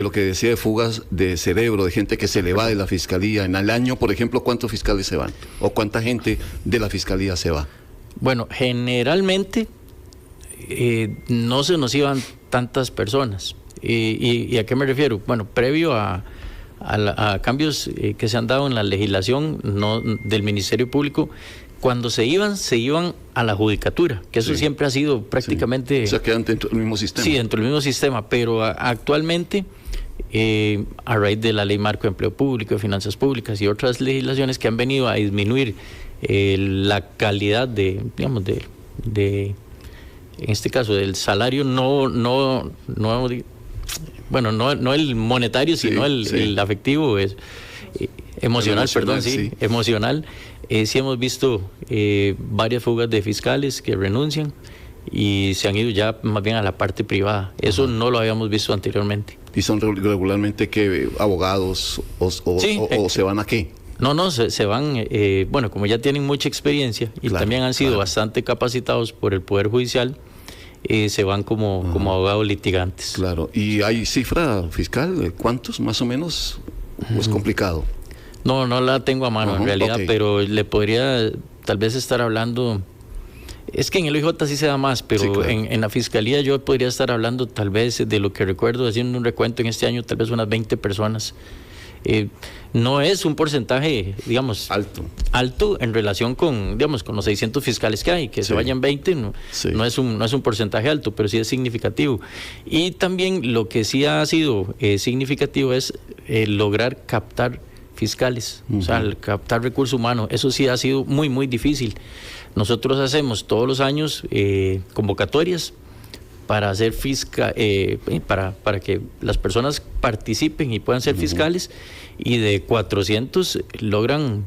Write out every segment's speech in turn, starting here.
Lo que decía de fugas de cerebro, de gente que se le va de la fiscalía. En el año, por ejemplo, ¿cuántos fiscales se van? ¿O cuánta gente de la fiscalía se va? Bueno, generalmente no se nos iban tantas personas. ¿Y a qué me refiero? Bueno, previo a cambios que se han dado en la legislación del Ministerio Público, cuando se iban a la judicatura, que eso siempre ha sido prácticamente... Sí. O sea, quedan dentro del mismo sistema. Sí, dentro del mismo sistema, pero actualmente, a raíz de la Ley Marco de Empleo Público, de Finanzas Públicas y otras legislaciones que han venido a disminuir la calidad en este caso, del salario, no el monetario, sino el afectivo, emocional, emocional. Sí hemos visto varias fugas de fiscales que renuncian y se han ido ya más bien a la parte privada. Eso no lo habíamos visto anteriormente. ¿Y son regularmente que abogados o se van a qué? No, se van, bueno, como ya tienen mucha experiencia y también han sido bastante capacitados por el Poder Judicial, se van como abogados litigantes. Claro. ¿Y hay cifra fiscal? ¿Cuántos más o menos? ¿O es complicado? No la tengo a mano en realidad, pero le podría tal vez estar hablando... Es que en el OIJ sí se da más, pero claro, en la Fiscalía yo podría estar hablando tal vez de lo que recuerdo, haciendo un recuento en este año, tal vez unas 20 personas. No es un porcentaje, digamos, alto en relación con los 600 fiscales que hay, que se vayan 20, no es un porcentaje alto, pero sí es significativo. Y también lo que sí ha sido significativo es lograr captar fiscales, o sea, captar recursos humanos. Eso sí ha sido muy, muy difícil. Nosotros hacemos todos los años convocatorias para hacer para que las personas participen y puedan ser fiscales, y de 400 logran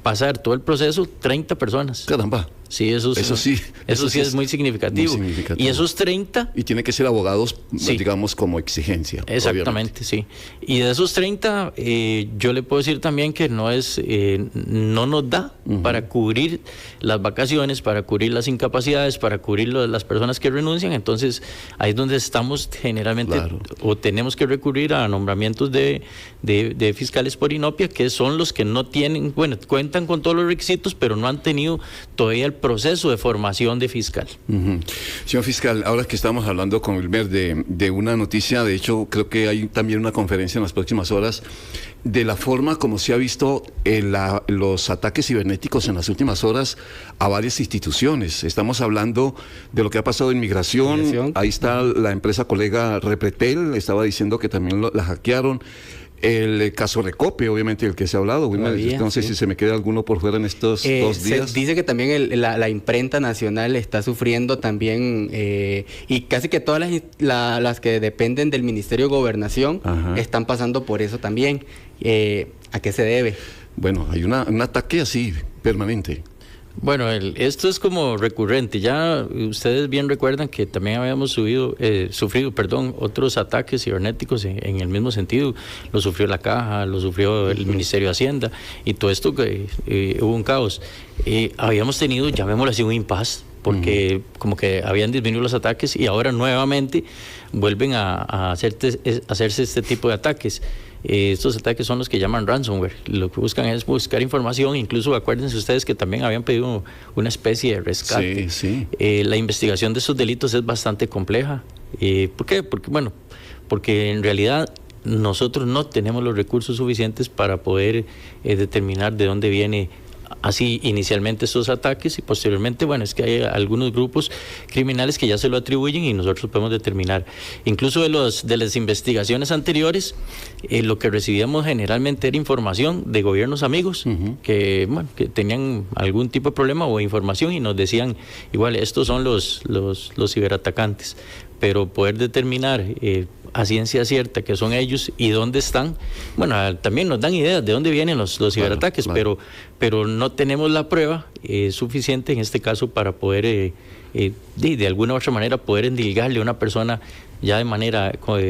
pasar todo el proceso 30 personas. Caramba. Sí, eso sí es muy significativo. Y esos 30... Y tiene que ser abogados, digamos, como exigencia. Exactamente, obviamente. Sí. Y de esos 30, yo le puedo decir también que no nos da para cubrir las vacaciones, para cubrir las incapacidades, para cubrir las personas que renuncian. Entonces, ahí es donde estamos generalmente, o tenemos que recurrir a nombramientos de fiscales por inopia, que son los que no tienen, cuentan con todos los requisitos, pero no han tenido todavía el proceso de formación de fiscal. Señor fiscal, ahora que estamos hablando con Wilmer de una noticia, de hecho creo que hay también una conferencia en las próximas horas de la forma como se ha visto los ataques cibernéticos en las últimas horas a varias instituciones. Estamos hablando de lo que ha pasado en migración. Ahí está la empresa colega Repretel, estaba diciendo que también la hackearon. El caso Recope, obviamente, el que se ha hablado. No sé si se me queda alguno por fuera en estos 2 días. Se dice que también la imprenta nacional está sufriendo también, y casi que todas las que dependen del Ministerio de Gobernación están pasando por eso también. ¿A qué se debe? Bueno, hay un ataque así, permanente. Bueno, esto es como recurrente. Ya ustedes bien recuerdan que también habíamos sufrido otros ataques cibernéticos en el mismo sentido. Lo sufrió la Caja, lo sufrió el Ministerio de Hacienda, y todo esto que hubo un caos. Habíamos tenido, llamémoslo así, un impasse, porque como que habían disminuido los ataques y ahora nuevamente vuelven a hacerse este tipo de ataques. Estos ataques son los que llaman ransomware. Lo que buscan es buscar información. Incluso acuérdense ustedes que también habían pedido una especie de rescate. La investigación de estos delitos es bastante compleja. ¿Por qué? Porque en realidad nosotros no tenemos los recursos suficientes para poder determinar de dónde viene así inicialmente estos ataques, y posteriormente, es que hay algunos grupos criminales que ya se lo atribuyen y nosotros podemos determinar. Incluso de las investigaciones anteriores, lo que recibíamos generalmente era información de gobiernos amigos que tenían algún tipo de problema o información, y nos decían, igual, estos son los ciberatacantes. Pero poder determinar a ciencia cierta que son ellos y dónde están, también nos dan ideas de dónde vienen los ciberataques, pero no tenemos la prueba suficiente en este caso para poder de alguna u otra manera poder endilgarle a una persona ya de manera con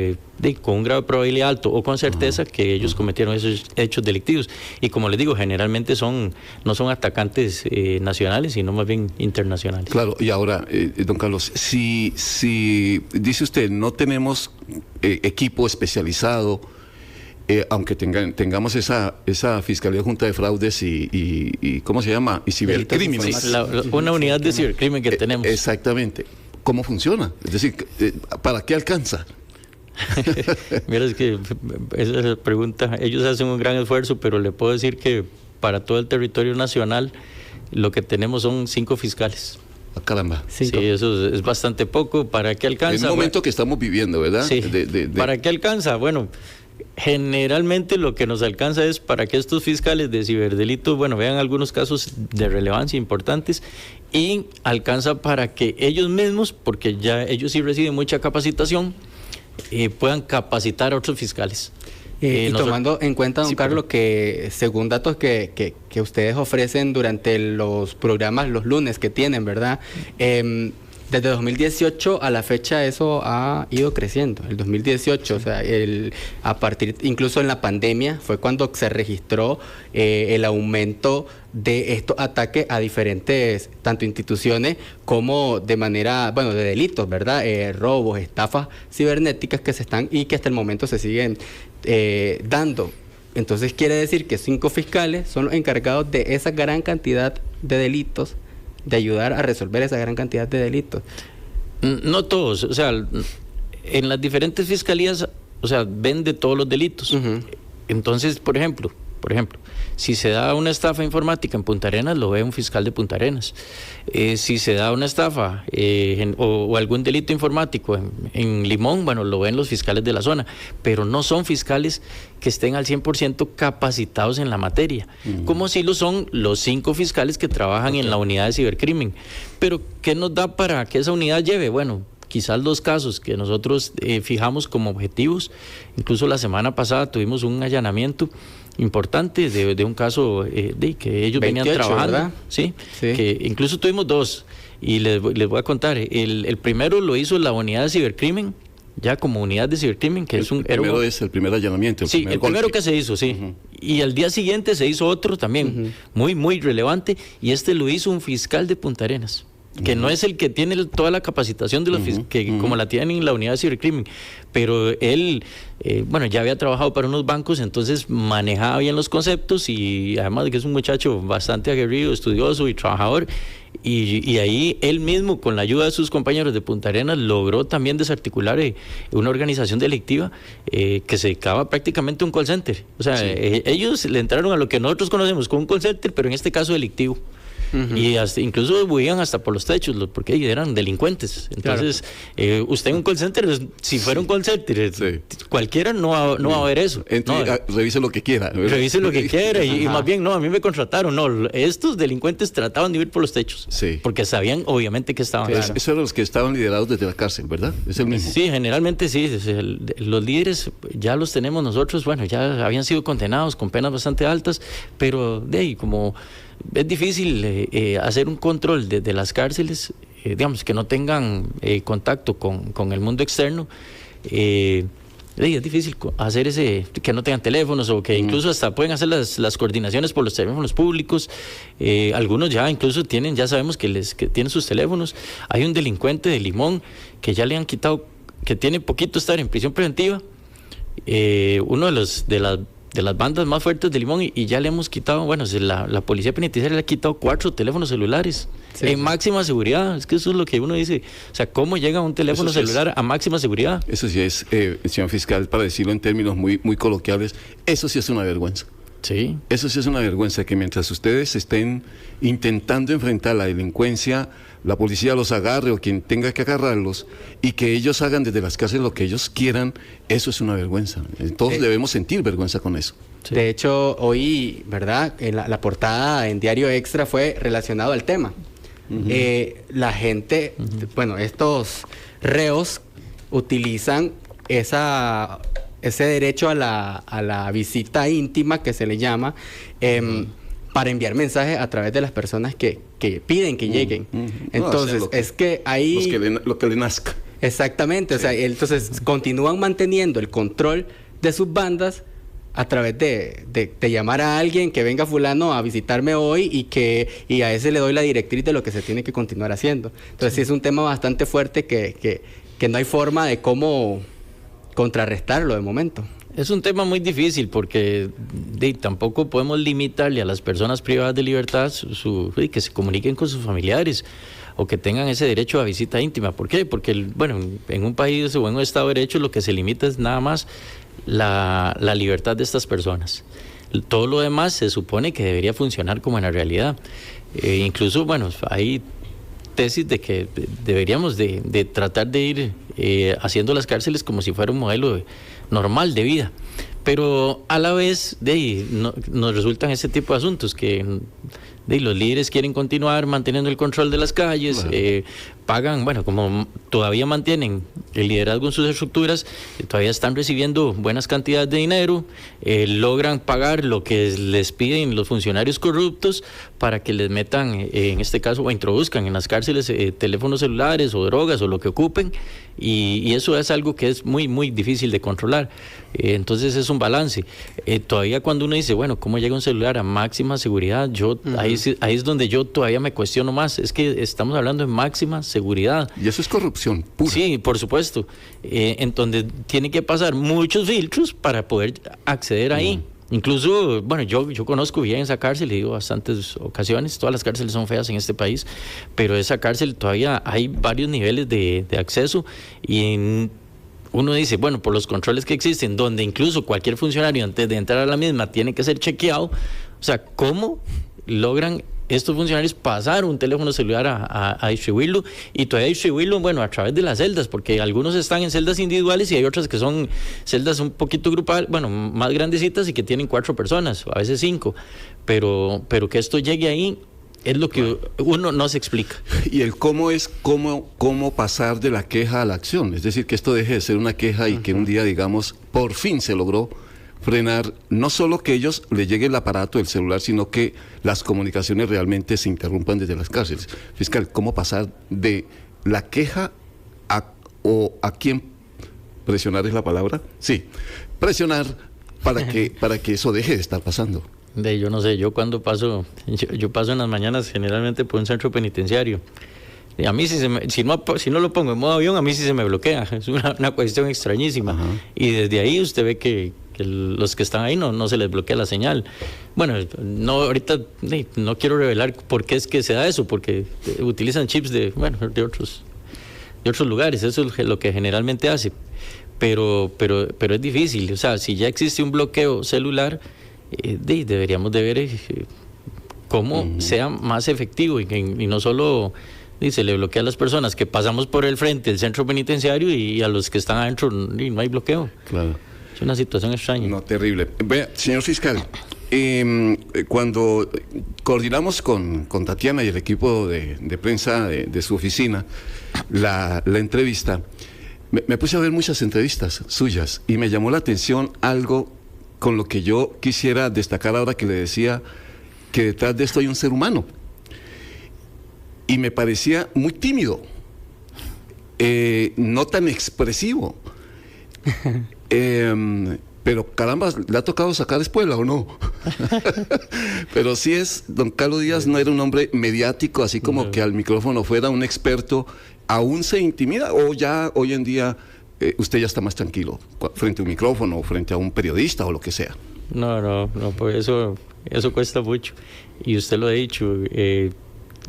un grado de probabilidad alto o con certeza que ellos cometieron esos hechos delictivos. Y como les digo, generalmente no son atacantes nacionales, sino más bien internacionales. Claro, y ahora, don Carlos, si dice usted, no tenemos equipo especializado, aunque tengamos esa Fiscalía Junta de Fraudes y ¿cómo se llama? Y cibercrímenes. Sí, una unidad de cibercrimen que tenemos. Exactamente. ¿Cómo funciona? Es decir, ¿para qué alcanza? Mira, es que esa es la pregunta. Ellos hacen un gran esfuerzo, pero le puedo decir que para todo el territorio nacional lo que tenemos son 5 fiscales. Ah, caramba. 5. Sí, eso es bastante poco. ¿Para qué alcanza? Es el momento que estamos viviendo, ¿verdad? Sí. ¿Para qué alcanza? Bueno, generalmente lo que nos alcanza es para que estos fiscales de ciberdelitos, vean algunos casos de relevancia importantes, y alcanza para que ellos mismos, porque ya ellos sí reciben mucha capacitación, puedan capacitar a otros fiscales. Y tomando en cuenta, don Carlos, que según datos que ustedes ofrecen durante los programas los lunes que tienen, ¿verdad? Desde 2018 a la fecha eso ha ido creciendo. El 2018, o sea, incluso en la pandemia fue cuando se registró el aumento de estos ataques a diferentes, tanto instituciones como de manera, de delitos, ¿verdad? Robos, estafas cibernéticas que se están y que hasta el momento se siguen dando. Entonces quiere decir que 5 fiscales son los encargados de esa gran cantidad de delitos, de ayudar a resolver esa gran cantidad de delitos. No todos, o sea, en las diferentes fiscalías, ven de todos los delitos. Uh-huh. Entonces, por ejemplo, si se da una estafa informática en Punta Arenas, lo ve un fiscal de Punta Arenas. Si se da una estafa o algún delito informático en Limón, lo ven los fiscales de la zona, pero no son fiscales que estén al 100% capacitados en la materia, como si lo son los 5 fiscales que trabajan en la unidad de cibercrimen. Pero, ¿qué nos da para que esa unidad lleve? Quizás 2 casos que nosotros fijamos como objetivos. Incluso la semana pasada tuvimos un allanamiento importante de un caso que ellos 28, venían trabajando, ¿verdad? Sí, que incluso tuvimos 2 y les voy a contar. El primero lo hizo la unidad de cibercrimen, ya como unidad de cibercrimen, que es el primer allanamiento. El primero que se hizo, sí. Uh-huh. Y al día siguiente se hizo otro también, muy, muy relevante, y lo hizo un fiscal de Punta Arenas, que no es el que tiene toda la capacitación de los como la tienen en la unidad de cibercrimen, pero él ya había trabajado para unos bancos, entonces manejaba bien los conceptos, y además de que es un muchacho bastante aguerrido, estudioso y trabajador, y ahí él mismo, con la ayuda de sus compañeros de Punta Arenas, logró también desarticular una organización delictiva que se dedicaba prácticamente a un call center. O sea, ellos le entraron a lo que nosotros conocemos como un call center, pero en este caso delictivo. Uh-huh. Y incluso huían hasta por los techos, porque eran delincuentes. Entonces, usted en un call center, si fuera un call center, cualquiera no va a ver eso. Revise lo que quiera. Revise lo que quiera, y más bien, a mí me contrataron. Estos delincuentes trataban de ir por los techos, porque sabían obviamente que estaban. Esos eran los que estaban liderados desde la cárcel, ¿verdad? Es el mismo. Sí, generalmente sí. Los líderes ya los tenemos nosotros, ya habían sido condenados con penas bastante altas, pero como es difícil hacer un control desde las cárceles, que no tengan contacto con el mundo externo. Es difícil hacer que no tengan teléfonos, o que incluso hasta pueden hacer las coordinaciones por los teléfonos públicos. Algunos ya incluso ya sabemos que tienen sus teléfonos. Hay un delincuente de Limón que ya le han quitado, que tiene poquito estar en prisión preventiva, uno de las bandas más fuertes de Limón, y ya le hemos quitado, la policía penitenciaria le ha quitado 4 teléfonos celulares en máxima seguridad. Es que eso es lo que uno dice, ¿cómo llega un teléfono celular a máxima seguridad? Eso sí es, señor fiscal, para decirlo en términos muy, muy coloquiales, eso sí es una vergüenza. Sí. Eso sí es una vergüenza, que mientras ustedes estén intentando enfrentar la delincuencia, la policía los agarre o quien tenga que agarrarlos, y que ellos hagan desde las cárceles lo que ellos quieran. Eso es una vergüenza. Todos debemos sentir vergüenza con eso. Sí. De hecho, hoy, ¿verdad? La portada en Diario Extra fue relacionado al tema. La gente, estos reos utilizan ese derecho a la visita íntima, que se le llama, para enviar mensajes a través de las personas que piden que lleguen. Entonces, es que ahí... Lo que le nazca. Exactamente, o sea, entonces continúan manteniendo el control de sus bandas a través de llamar a alguien que venga fulano a visitarme hoy y a ese le doy la directriz de lo que se tiene que continuar haciendo. Entonces sí es un tema bastante fuerte que no hay forma de cómo contrarrestarlo de momento. Es un tema muy difícil porque tampoco podemos limitarle a las personas privadas de libertad que se comuniquen con sus familiares o que tengan ese derecho a visita íntima. ¿Por qué? Porque, en un país o en un Estado de Derecho lo que se limita es nada más la libertad de estas personas. Todo lo demás se supone que debería funcionar como en la realidad. Incluso, hay tesis de que deberíamos de tratar de ir haciendo las cárceles como si fuera un modelo normal de vida. Pero a la vez nos resultan ese tipo de asuntos que los líderes quieren continuar manteniendo el control de las calles, pagan, como todavía mantienen el liderazgo en sus estructuras, todavía están recibiendo buenas cantidades de dinero, logran pagar lo que les piden los funcionarios corruptos para que les metan, en este caso, o introduzcan en las cárceles teléfonos celulares o drogas o lo que ocupen, y eso es algo que es muy, muy difícil de controlar. Entonces es un balance. Todavía cuando uno dice, ¿cómo llega un celular a máxima seguridad? Ahí es donde yo todavía me cuestiono más. Es que estamos hablando de máxima seguridad. Y eso es corrupción pura. Sí, por supuesto. En donde tiene que pasar muchos filtros para poder acceder ahí. Incluso, yo conozco bien esa cárcel, he ido bastantes ocasiones, todas las cárceles son feas en este país, pero esa cárcel todavía hay varios niveles de acceso y uno dice, por los controles que existen, donde incluso cualquier funcionario antes de entrar a la misma tiene que ser chequeado, o sea, ¿cómo logran estos funcionarios pasar un teléfono celular a distribuirlo y todavía distribuirlo, a través de las celdas? Porque algunos están en celdas individuales y hay otras que son celdas un poquito grupal, más grandecitas y que tienen 4 personas, a veces 5, pero que esto llegue ahí es lo que uno no se explica. Y el cómo es cómo pasar de la queja a la acción, es decir, que esto deje de ser una queja y que un día, digamos, por fin se logró frenar, no solo que ellos le llegue el aparato, el celular, sino que las comunicaciones realmente se interrumpan desde las cárceles. Fiscal, ¿cómo pasar de la queja a quién presionar es la palabra? Sí, presionar para que eso deje de estar pasando? Yo no sé, yo cuando paso, yo paso en las mañanas generalmente por un centro penitenciario. Y a mí si no lo pongo en modo avión, a mí sí se me bloquea. Es una cuestión extrañísima. Ajá. Y desde ahí usted ve que los que están ahí no se les bloquea la señal. Ahorita no quiero revelar por qué es que se da eso, porque utilizan chips de otros lugares. Eso es lo que generalmente hace. Pero es difícil. O sea, si ya existe un bloqueo celular, deberíamos de ver cómo sea más efectivo y no solo se le bloquea a las personas que pasamos por el frente del centro penitenciario y a los que están adentro no hay bloqueo. Claro. Es una situación extraña. No, terrible. Vea, señor fiscal, cuando coordinamos con Tatiana y el equipo de prensa de su oficina la entrevista, me puse a ver muchas entrevistas suyas y me llamó la atención algo con lo que yo quisiera destacar ahora que le decía que detrás de esto hay un ser humano. Y me parecía muy tímido, no tan expresivo. Pero caramba, ¿le ha tocado sacar espuela o no? Pero sí don Carlos Díaz no era un hombre mediático, así como que al micrófono fuera un experto. ¿Aún se intimida o ya hoy en día usted ya está más tranquilo frente a un micrófono o frente a un periodista o lo que sea? No, pues eso cuesta mucho. Y usted lo ha dicho,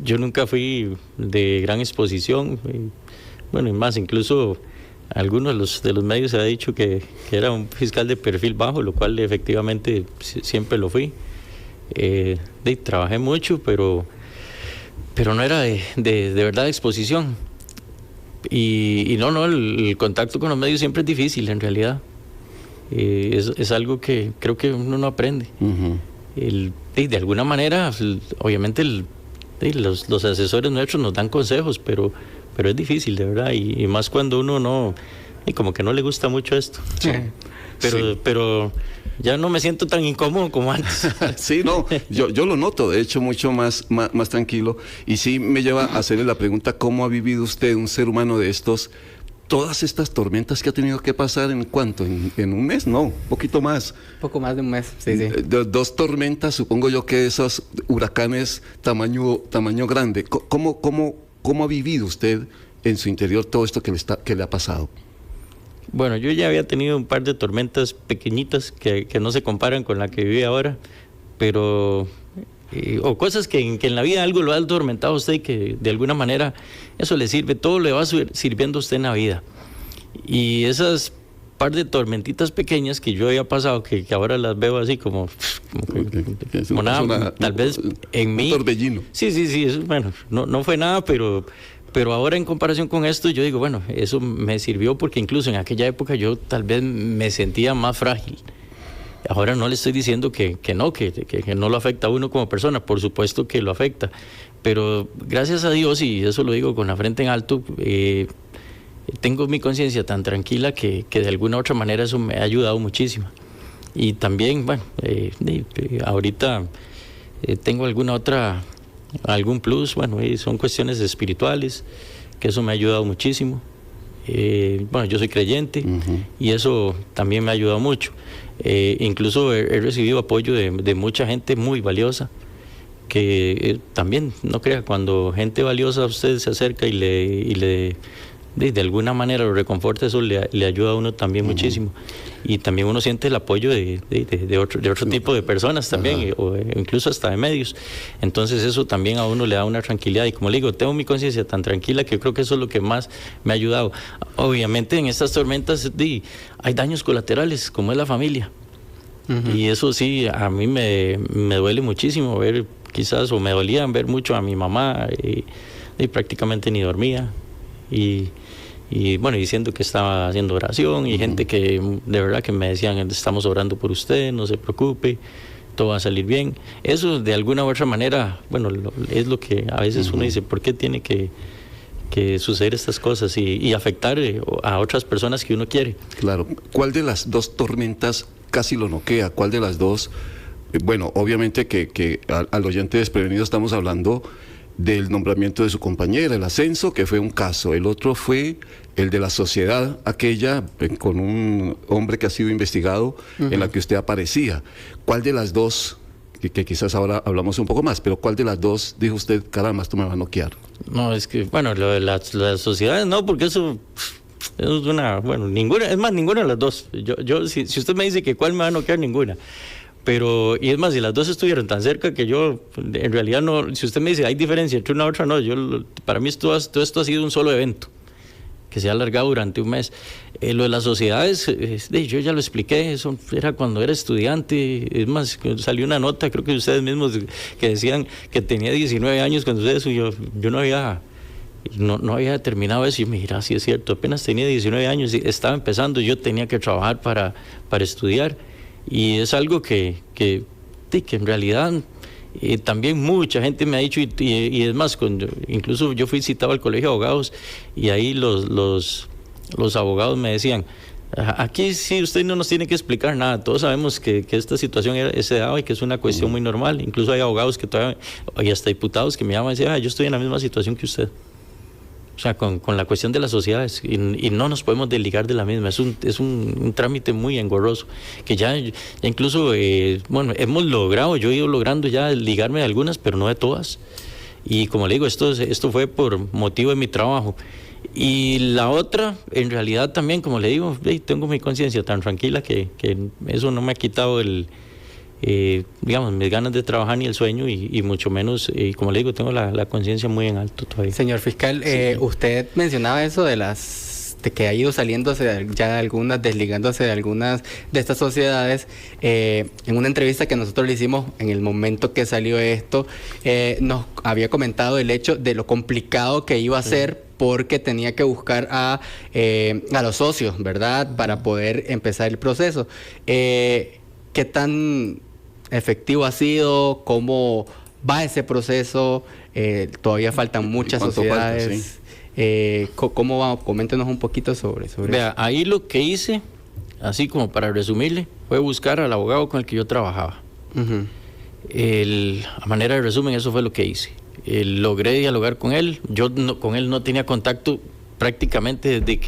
yo nunca fui de gran exposición. Y más, incluso algunos de los medios se ha dicho que era un fiscal de perfil bajo, lo cual efectivamente siempre lo fui. Trabajé mucho, pero no era de verdad de exposición. Y el contacto con los medios siempre es difícil, en realidad. Es algo que creo que uno no aprende. De alguna manera, obviamente, los asesores nuestros nos dan consejos, pero es difícil, de verdad, y más cuando uno no, como que no le gusta mucho esto. Sí. Pero ya no me siento tan incómodo como antes. Sí, no, yo lo noto, de hecho, mucho más tranquilo, y sí me lleva a hacerle la pregunta, ¿cómo ha vivido usted un ser humano de estos todas estas tormentas que ha tenido que pasar en cuánto, en un mes, no, un poquito más. Poco más de un mes, sí. Dos tormentas, supongo yo que esos huracanes tamaño grande. ¿Cómo ha vivido usted en su interior todo esto que le ha pasado? Bueno, yo ya había tenido un par de tormentas pequeñitas que no se comparan con la que viví ahora, pero o cosas que en la vida algo lo ha atormentado a usted y que de alguna manera eso le sirve, todo le va sirviendo a usted en la vida. Y esas par de tormentitas pequeñas que yo había pasado, que ahora las veo así como nada, tal vez en mí. Un torbellino. Sí, eso, bueno, no fue nada, pero ahora en comparación con esto yo digo, bueno, eso me sirvió porque incluso en aquella época yo tal vez me sentía más frágil. Ahora no le estoy diciendo que no lo afecta a uno como persona, por supuesto que lo afecta, pero gracias a Dios, y eso lo digo con la frente en alto, tengo mi conciencia tan tranquila que de alguna u otra manera eso me ha ayudado muchísimo. Y también, bueno, ahorita tengo algún plus, bueno, son cuestiones espirituales, que eso me ha ayudado muchísimo. Bueno, yo soy creyente, y eso también me ha ayudado mucho. Incluso he recibido apoyo de mucha gente muy valiosa, que también, no crea, cuando gente valiosa a usted se acerca y le de alguna manera lo reconforta, eso le ayuda a uno también muchísimo. Y también uno siente el apoyo de otro tipo de personas también, o incluso hasta de medios. Entonces eso también a uno le da una tranquilidad, y como le digo, tengo mi conciencia tan tranquila que creo que eso es lo que más me ha ayudado. Obviamente en estas tormentas hay daños colaterales, como es la familia. Y eso sí, a mí me duele muchísimo ver, quizás, o me dolía ver mucho a mi mamá, y prácticamente ni dormía. Y bueno, diciendo que estaba haciendo oración, y gente que de verdad que me decían, estamos orando por usted, no se preocupe, todo va a salir bien. Eso de alguna u otra manera, bueno, es lo que a veces uno dice, ¿por qué tiene que suceder estas cosas y afectar a otras personas que uno quiere? Claro. ¿Cuál de las dos tormentas casi lo noquea? ¿Cuál de las dos? Bueno, obviamente que al oyente desprevenido estamos hablando del nombramiento de su compañera, el ascenso, que fue un caso. El otro fue el de la sociedad, aquella con un hombre que ha sido investigado, en la que usted aparecía. ¿Cuál de las dos, que quizás ahora hablamos un poco más, pero cuál de las dos dijo usted, caramba, esto me va a noquear? No, es que, bueno, lo de las sociedades no, porque eso es ninguna de las dos. Si usted me dice que cuál me va a noquear, ninguna. Pero, y es más, si las dos estuvieron tan cerca que yo, en realidad no, si usted me dice, hay diferencia entre una y otra, no, para mí todo esto ha sido un solo evento, que se ha alargado durante un mes. Lo de las sociedades, yo ya lo expliqué, eso era cuando era estudiante, es más, salió una nota, creo que ustedes mismos, que decían que tenía 19 años cuando ustedes, yo no había terminado eso, y mira, sí es cierto, apenas tenía 19 años, estaba empezando, yo tenía que trabajar para estudiar. Y es algo que en realidad también mucha gente me ha dicho, y es más, incluso yo fui citado al colegio de abogados, y ahí los abogados me decían, aquí sí usted no nos tiene que explicar nada, todos sabemos que esta situación se daba y que es una cuestión muy normal. Incluso hay abogados que todavía, y hasta diputados que me llaman y dicen, yo estoy en la misma situación que usted. O sea, con la cuestión de las sociedades, y no nos podemos desligar de la misma. Es un trámite muy engorroso, que ya incluso, bueno, hemos logrado, yo he ido logrando ya ligarme de algunas, pero no de todas. Y como le digo, esto fue por motivo de mi trabajo. Y la otra, en realidad también, como le digo, tengo mi conciencia tan tranquila que eso no me ha quitado digamos, mis ganas de trabajar ni el sueño, y mucho menos, como le digo, tengo la conciencia muy en alto todavía. Señor fiscal, usted mencionaba eso de que ha ido saliéndose ya de algunas, desligándose de algunas de estas sociedades. En una entrevista que nosotros le hicimos en el momento que salió esto, nos había comentado el hecho de lo complicado que iba a ser, porque tenía que buscar a los socios, ¿verdad?, para poder empezar el proceso. ¿Qué tan efectivo ha sido? ¿Cómo va ese proceso? Todavía faltan muchas sociedades. ¿Cómo va? Coméntenos un poquito sobre Vea, eso. Ahí lo que hice, así como para resumirle, fue buscar al abogado con el que yo trabajaba. A manera de resumen, eso fue lo que hice. Logré dialogar con él. Yo con él no tenía contacto prácticamente desde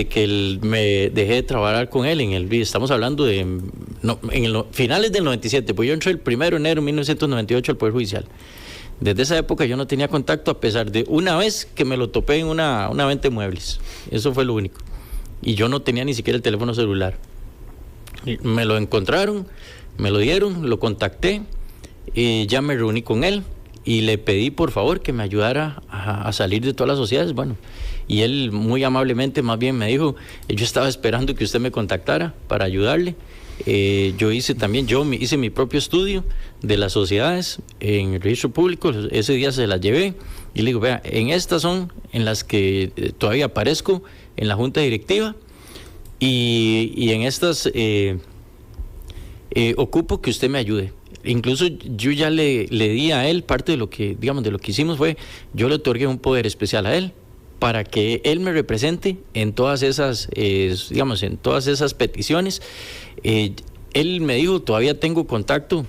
que me dejé de trabajar con él en el BID. Estamos hablando de finales del 97, pues yo entré el 1 de enero de 1998 al Poder Judicial. Desde esa época yo no tenía contacto, a pesar de una vez que me lo topé en una venta de muebles. Eso fue lo único. Y yo no tenía ni siquiera el teléfono celular. Me lo encontraron, me lo dieron, lo contacté, y ya me reuní con él y le pedí por favor que me ayudara a salir de todas las sociedades. Bueno, y él muy amablemente más bien me dijo, yo estaba esperando que usted me contactara para ayudarle. Yo hice mi propio estudio de las sociedades en el registro público. Ese día se las llevé y le digo, vea, en estas son en las que todavía aparezco en la junta directiva, y en estas ocupo que usted me ayude. Incluso yo ya le di a él parte de lo que, digamos, de lo que hicimos fue, yo le otorgué un poder especial a él para que él me represente en todas esas, en todas esas peticiones. Él me dijo, todavía tengo contacto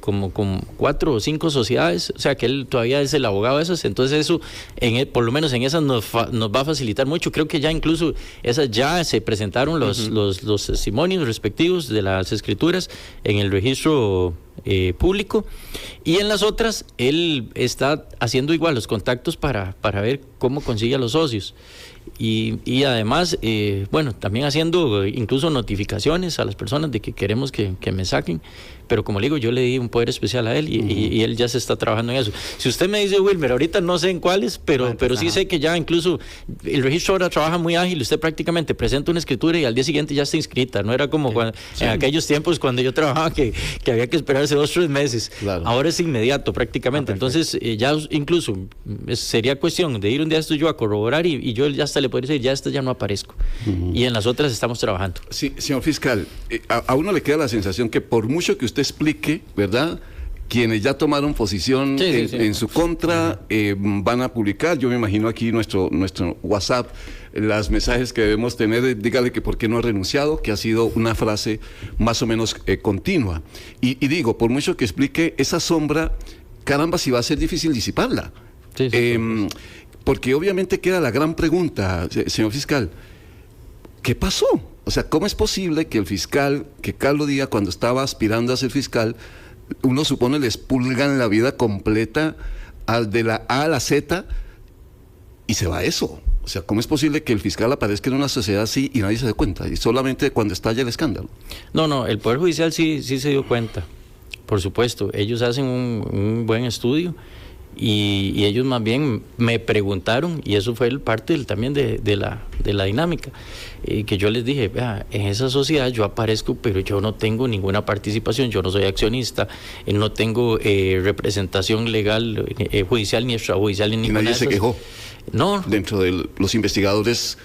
como con 4 o 5 sociedades, o sea que él todavía es el abogado de esas, entonces eso, por lo menos en esas nos va a facilitar mucho. Creo que ya incluso esas ya se presentaron los testimonios respectivos de las escrituras en el registro público, y en las otras él está haciendo igual los contactos para ver cómo consigue a los socios. Y además, también haciendo incluso notificaciones a las personas de que queremos que me saquen, pero como le digo, yo le di un poder especial a él y él ya se está trabajando en eso. Si usted me dice, Wilmer, ahorita no sé en cuáles, pero sí sé que ya incluso el registro ahora trabaja muy ágil. Usted prácticamente presenta una escritura y al día siguiente ya está inscrita. No era como en aquellos tiempos cuando yo trabajaba que había que esperarse 2 o 3 meses. Claro. Ahora es inmediato prácticamente. Entonces ya incluso sería cuestión de ir un día esto yo a corroborar y yo ya hasta le podría decir, ya no aparezco. Y en las otras estamos trabajando. Sí, señor fiscal, a uno le queda la sensación que por mucho que usted explique, ¿verdad?, quienes ya tomaron posición en su contra van a publicar, yo me imagino aquí nuestro WhatsApp, los mensajes que debemos tener, dígale que por qué no ha renunciado, que ha sido una frase más o menos continua. Y digo, por mucho que explique esa sombra, caramba, si va a ser difícil disiparla. Porque obviamente queda la gran pregunta, señor fiscal, ¿qué pasó? O sea, ¿cómo es posible que el fiscal, que Carlos Díaz, cuando estaba aspirando a ser fiscal, uno supone le expulgan la vida completa de la A a la Z y se va a eso? O sea, ¿cómo es posible que el fiscal aparezca en una sociedad así y nadie se dé cuenta? Y solamente cuando estalla el escándalo. No, el Poder Judicial sí se dio cuenta, por supuesto. Ellos hacen un buen estudio. Y ellos más bien me preguntaron, y eso fue parte también de la dinámica, que yo les dije, vea, en esa sociedad yo aparezco, pero yo no tengo ninguna participación, yo no soy accionista, no tengo representación legal, judicial ni extrajudicial en ninguna de esas. ¿Y nadie se quejó? No. Dentro de los investigadores,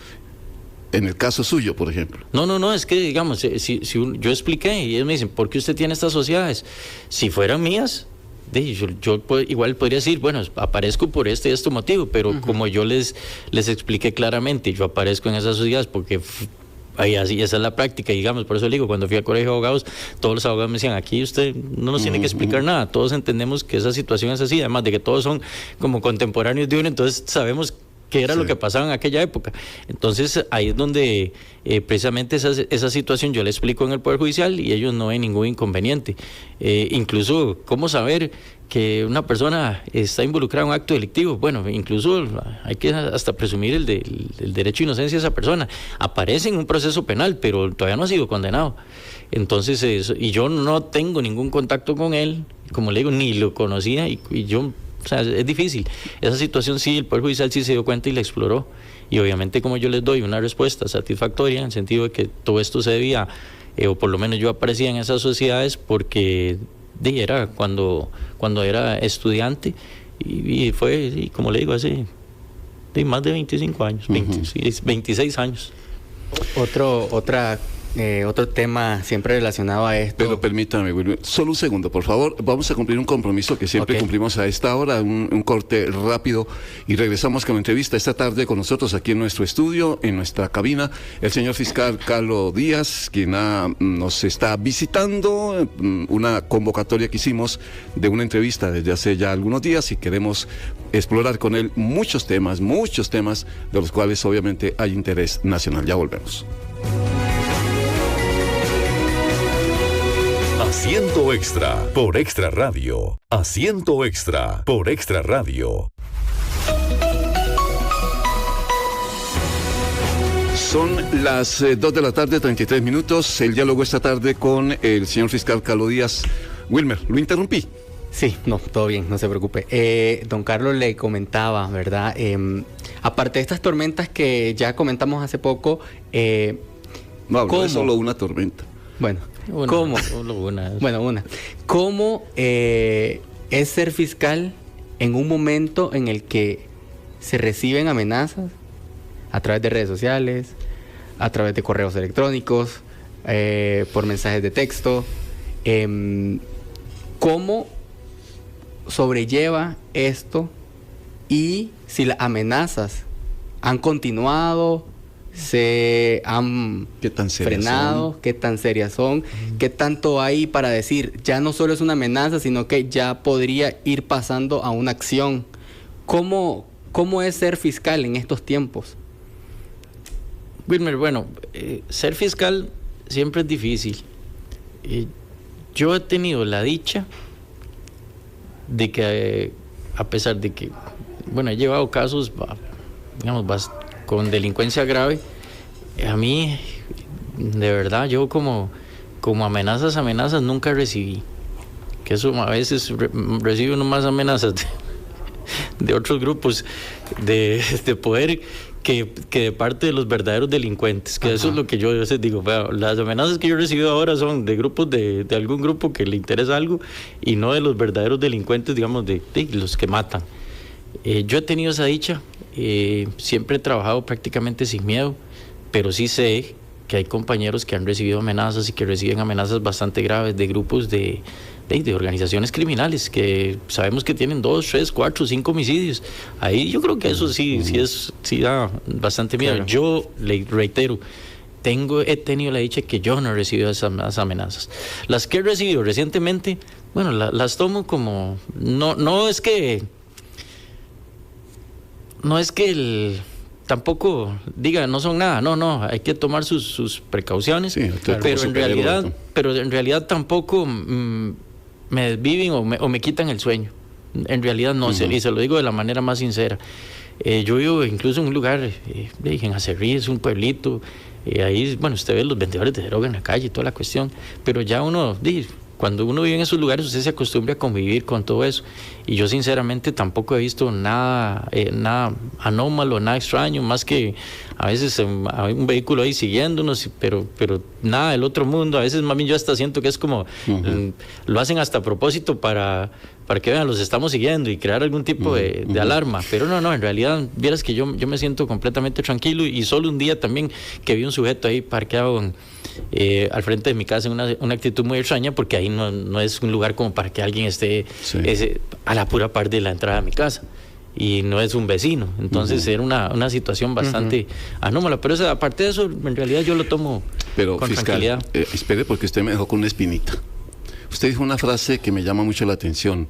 en el caso suyo, por ejemplo. No, es que digamos, yo expliqué y ellos me dicen, ¿por qué usted tiene estas sociedades? Si fueran mías, yo igual podría decir, bueno, aparezco por este motivo, pero como yo les expliqué claramente, yo aparezco en esas sociedades porque así, esa es la práctica, digamos. Por eso le digo, cuando fui al colegio de abogados, todos los abogados me decían, aquí usted no nos tiene que explicar nada, todos entendemos que esa situación es así, además de que todos son como contemporáneos de uno, entonces sabemos qué era lo que pasaba en aquella época. Entonces ahí es donde precisamente esa situación yo le explico en el Poder Judicial y ellos no ven ningún inconveniente. Incluso, ¿cómo saber que una persona está involucrada en un acto delictivo? Bueno, incluso hay que hasta presumir el derecho de inocencia de esa persona. Aparece en un proceso penal, pero todavía no ha sido condenado. Entonces, y yo no tengo ningún contacto con él, como le digo, ni lo conocía, y yo... O sea, es difícil. Esa situación sí, el Poder Judicial sí se dio cuenta y la exploró. Y obviamente como yo les doy una respuesta satisfactoria, en el sentido de que todo esto se debía, o por lo menos yo aparecía en esas sociedades porque era cuando era estudiante, y fue, como le digo, hace más de 25 años, 26 años. Otra otro tema siempre relacionado a esto. Pero permítame, Wilmer, solo un segundo, por favor. Vamos a cumplir un compromiso que siempre cumplimos a esta hora, un corte rápido, y regresamos con la entrevista esta tarde con nosotros aquí en nuestro estudio, en nuestra cabina, el señor fiscal Carlos Díaz, quien nos está visitando, una convocatoria que hicimos de una entrevista desde hace ya algunos días, y queremos explorar con él muchos temas de los cuales obviamente hay interés nacional. Ya volvemos. Asiento Extra por Extra Radio. Asiento Extra por Extra Radio. Son las 2 de la tarde, 33 minutos. El diálogo esta tarde con el señor fiscal Carlos Díaz. Wilmer, ¿lo interrumpí? Sí, no, todo bien, no se preocupe. Don Carlos le comentaba, ¿verdad? Aparte de estas tormentas que ya comentamos hace poco, no es solo una tormenta. Bueno, ¿cómo? ¿Cómo es ser fiscal en un momento en el que se reciben amenazas a través de redes sociales, a través de correos electrónicos, por mensajes de texto? ¿Cómo sobrelleva esto? Y si las amenazas han continuado, se han frenado, qué tan serias son, qué tanto hay para decir, ya no solo es una amenaza, sino que ya podría ir pasando a una acción. ¿Cómo es ser fiscal en estos tiempos? Wilmer, bueno, ser fiscal siempre es difícil. Yo he tenido la dicha de que, a pesar de que, bueno, he llevado casos, digamos, con delincuencia grave, a mí, de verdad, yo como amenazas nunca recibí. Que eso a veces recibe uno más amenazas de otros grupos de poder que de parte de los verdaderos delincuentes, que eso es lo que yo a veces digo. Las amenazas que yo he recibido ahora son de grupos de algún grupo que le interesa algo, y no de los verdaderos delincuentes, digamos, de los que matan. Yo he tenido esa dicha, siempre he trabajado prácticamente sin miedo, pero sí sé que hay compañeros que han recibido amenazas y que reciben amenazas bastante graves de grupos de organizaciones criminales que sabemos que tienen 2, 3, 4, 5 homicidios. Ahí yo creo que eso sí da bastante miedo. Claro. Yo le reitero, he tenido la dicha que yo no he recibido esas amenazas. Las que he recibido recientemente, bueno, las tomo como, no es que tampoco diga no son nada, no, hay que tomar sus precauciones, sí, pero en realidad tampoco me desviven o me quitan el sueño. En realidad no, y se lo digo de la manera más sincera. Yo vivo incluso en un lugar, en Acerrí, es un pueblito, ahí, bueno, usted ve los vendedores de droga en la calle y toda la cuestión, pero ya cuando uno vive en esos lugares, usted se acostumbra a convivir con todo eso. Y yo sinceramente tampoco he visto nada anómalo, nada extraño, más que a veces hay un vehículo ahí siguiéndonos, pero nada del otro mundo. A veces más bien yo hasta siento que es como, lo hacen hasta a propósito para que vean, los estamos siguiendo y crear algún tipo de alarma. Pero no, en realidad, vieras que yo me siento completamente tranquilo, y solo un día también que vi un sujeto ahí parqueado al frente de mi casa en una actitud muy extraña, porque ahí no es un lugar como para que alguien esté a la pura par de la entrada de mi casa, y no es un vecino. Entonces era una situación bastante anómala, pero aparte de eso, en realidad yo lo tomo con fiscal, tranquilidad. Espere, porque usted me dejó con una espinita. Usted dijo una frase que me llama mucho la atención: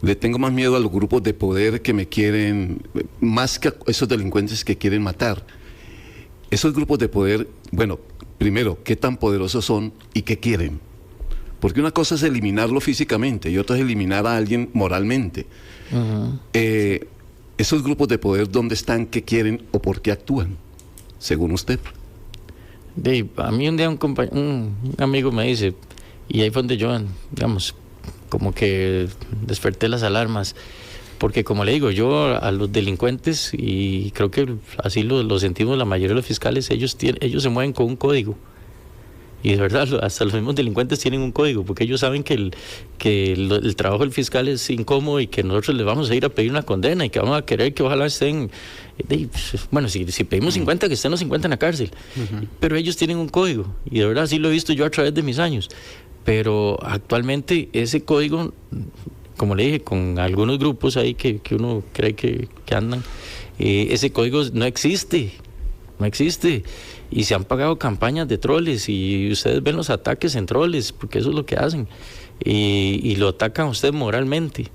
le tengo más miedo a los grupos de poder que me quieren, más que a esos delincuentes que quieren matar. Esos grupos de poder, bueno, primero, ¿qué tan poderosos son y qué quieren? Porque una cosa es eliminarlo físicamente y otra es eliminar a alguien moralmente. Esos grupos de poder, ¿dónde están? ¿Qué quieren o por qué actúan? Según usted. A mí un día un amigo me dice, y ahí fue donde yo, digamos, como que desperté las alarmas, porque como le digo, yo a los delincuentes, y creo que así lo sentimos la mayoría de los fiscales, ellos se mueven con un código. Y de verdad, hasta los mismos delincuentes tienen un código, porque ellos saben que el trabajo del fiscal es incómodo y que nosotros les vamos a ir a pedir una condena y que vamos a querer que ojalá estén, bueno, si pedimos 50, que estén los 50 en la cárcel. Pero ellos tienen un código, y de verdad sí lo he visto yo a través de mis años. Pero actualmente ese código, como le dije, con algunos grupos ahí que uno cree que andan, ese código no existe. Y se han pagado campañas de troles y ustedes ven los ataques en troles, porque eso es lo que hacen, y lo atacan a usted moralmente,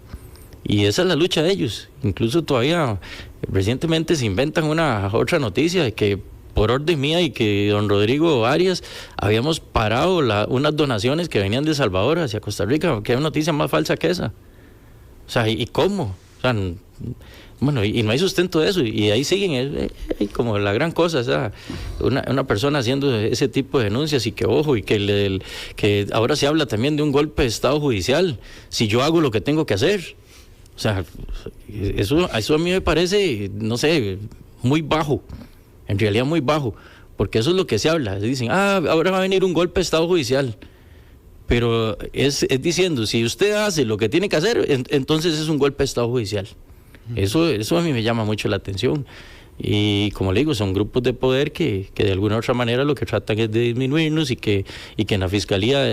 y esa es la lucha de ellos. Incluso todavía recientemente se inventan una otra noticia de que por orden mía y que don Rodrigo Arias habíamos parado unas donaciones que venían de El Salvador hacia Costa Rica, que hay una noticia más falsa que esa. O sea, ¿y cómo? O sea, bueno, y no hay sustento de eso, y ahí siguen como la gran cosa, o sea, una persona haciendo ese tipo de denuncias, y que ojo, y que ahora se habla también de un golpe de estado judicial, si yo hago lo que tengo que hacer. O sea, eso a mí me parece, no sé, muy bajo, en realidad muy bajo, porque eso es lo que se habla. Dicen, ahora va a venir un golpe de estado judicial, pero es diciendo, si usted hace lo que tiene que hacer, entonces es un golpe de estado judicial. Eso a mí me llama mucho la atención, y como le digo, son grupos de poder que de alguna u otra manera lo que tratan es de disminuirnos, y que en la fiscalía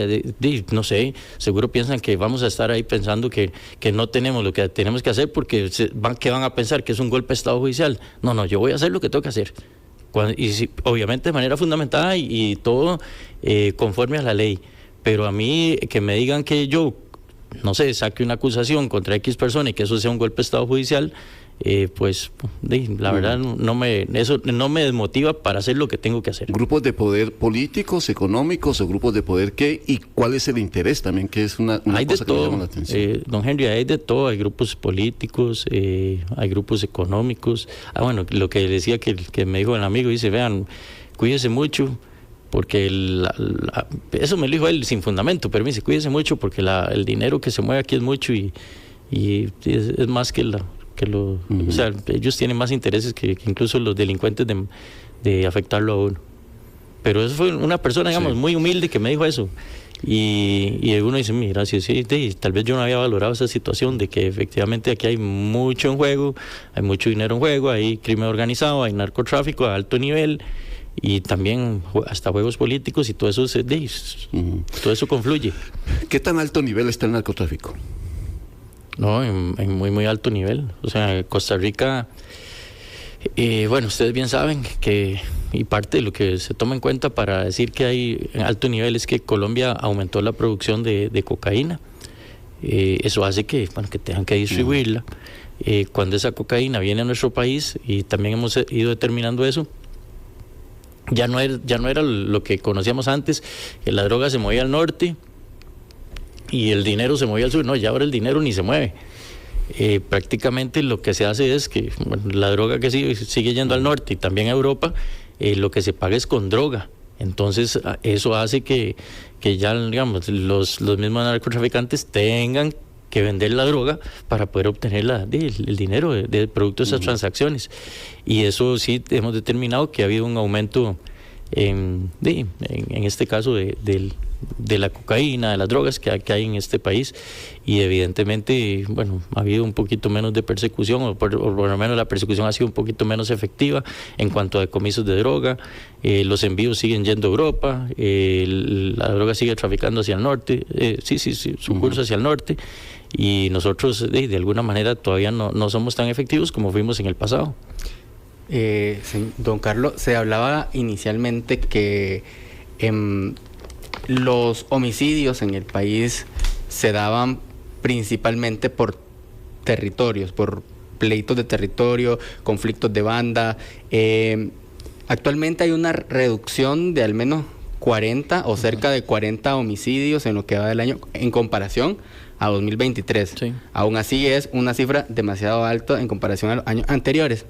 no sé, seguro piensan que vamos a estar ahí pensando que no tenemos lo que tenemos que hacer, porque que van a pensar que es un golpe de estado judicial. No, yo voy a hacer lo que tengo que hacer, obviamente de manera fundamentada y todo conforme a la ley. Pero a mí que me digan que yo, no sé, saque una acusación contra X persona y que eso sea un golpe de estado judicial, pues la verdad eso no me desmotiva para hacer lo que tengo que hacer. ¿Grupos de poder políticos, económicos, o grupos de poder qué? ¿Y cuál es el interés también? Que es una hay cosa de todo, que me llama la atención. Don Henry, hay de todo. Hay grupos políticos, hay grupos económicos. Bueno, lo que decía que me dijo el amigo, dice, vean, cuídese mucho, porque eso me lo dijo él sin fundamento, pero me dice, cuídese mucho, porque el dinero que se mueve aquí es mucho, y es más que o sea, ellos tienen más intereses que incluso los delincuentes de afectarlo a uno. Pero eso fue una persona, digamos, muy humilde, que me dijo eso, y uno dice, mira, sí, tal vez yo no había valorado esa situación de que efectivamente aquí hay mucho en juego, hay mucho dinero en juego, hay crimen organizado, hay narcotráfico a alto nivel, y también hasta juegos políticos, y todo eso todo eso confluye. ¿Qué tan alto nivel está el narcotráfico? No, en muy muy alto nivel. O sea, Costa Rica, bueno, ustedes bien saben que, y parte de lo que se toma en cuenta para decir que hay alto nivel, es que Colombia aumentó la producción de cocaína. Eso hace que tengan que distribuirla. Cuando esa cocaína viene a nuestro país, y también hemos ido determinando eso, ya no era lo que conocíamos antes, que la droga se movía al norte y el dinero se movía al sur. No, ya ahora el dinero ni se mueve. Prácticamente lo que se hace es que la droga que sigue yendo al norte y también a Europa, lo que se paga es con droga. Entonces eso hace que ya, digamos, los mismos narcotraficantes tengan que vender la droga para poder obtener el dinero de producto de esas transacciones. Y eso sí hemos determinado que ha habido un aumento en este caso de la cocaína, de las drogas que hay en este país, y evidentemente, bueno, ha habido un poquito menos de persecución, o por lo menos la persecución ha sido un poquito menos efectiva en cuanto a decomisos de droga. Los envíos siguen yendo a Europa, la droga sigue traficando hacia el norte, su curso hacia el norte, y nosotros de alguna manera todavía no somos tan efectivos como fuimos en el pasado. Don Carlos, se hablaba inicialmente que los homicidios en el país se daban principalmente por territorios, por pleitos de territorio, conflictos de banda. Actualmente hay una reducción de al menos 40 o cerca de 40 homicidios en lo que va del año en comparación a 2023. Sí. Aún así es una cifra demasiado alta en comparación a los años anteriores.